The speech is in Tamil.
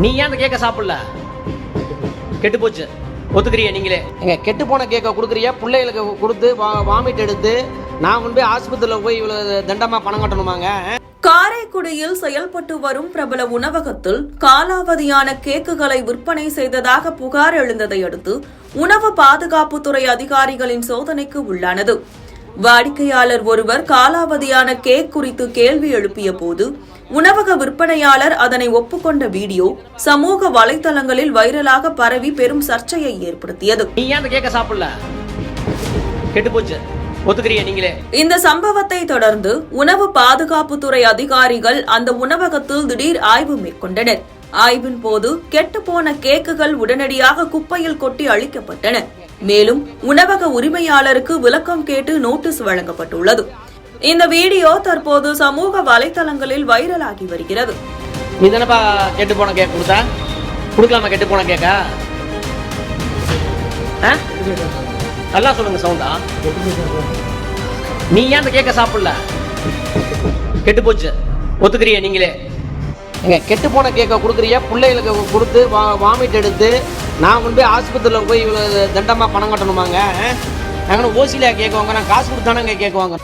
நீ ஏன் அந்த கேக்க சாப்பிடல? கெட்டு போச்சு, ஒத்துக்கிறியா நீங்களே? எங்க கெட்டு போன கேக்க கொடுக்குறியா? பிள்ளைகளுக்கு கொடுத்து வாமிட் எடுத்து நான் கொண்டு போய் ஆஸ்பத்திரியில் போய் இவ்வளவு தண்டமா பணம் கட்டணுமாங்க? காரைக்குடியில் செயல்பட்டு வரும் பிரபல உணவகத்தில் காலாவதியான கேக்குகளை விற்பனை செய்ததாக புகார் எழுந்ததை அடுத்து உணவு பாதுகாப்புத்துறை அதிகாரிகளின் சோதனைக்கு உள்ளானது. வாடிக்கையாளர் ஒருவர் காலாவதியான கேக் குறித்து கேள்வி எழுப்பிய போது உணவக விற்பனையாளர் அதனை ஒப்புக்கொண்ட வீடியோ சமூக வலைதளங்களில் வைரலாக பரவி பெரும் சர்ச்சையை ஏற்படுத்தியது. நீ ஏன் அந்த கேக்க சாப்பிடல? கெட்டு போச்சு, ஒத்துக்கிறியா நீங்களே? இந்த சம்பவத்தை தொடர்ந்து உணவு பாதுகாப்புத்துறை அதிகாரிகள் அந்த உணவகத்தில் திடீர் ஆய்வு மேற்கொண்டனர். ஆய்வின் போது கெட்டுப்போன கேக்குகள் உடனடியாக குப்பையில் கொட்டி அழிக்கப்பட்டன. மேலும் உணவக உரிமையாளருக்கு விளக்கம் கேட்டு நோட்டீஸ் வழங்கப்பட்டுள்ளது. இந்த வீடியோ தற்போது சமூக வலைதளங்களில் வைரலாகி வருகிறது. நீ தானப்பா கெட்டு போன கேக் கொடுத்தா? கொடுக்கலாமா கெட்டு போன கேக்கா? நல்லா சொல்லுங்க சவுண்டா. நீ ஏன் அந்த கேக்க சாப்பிடல? கெட்டு போச்சு, ஒத்துக்கிறியா நீங்களே? எங்க கெட்டு போன கேக்க கொடுக்குறியா? பிள்ளைகளுக்கு கொடுத்து வாமிட் எடுத்து நான் கொண்டு போய் ஆஸ்பத்திரியில் போய் இவ்வளவு தண்டமா பணம் கட்டணுமாங்க? நாங்கள் ஓசிலியா கேட்குவாங்க? நான் காசு கொடுத்தானங்க கேட்குவாங்க.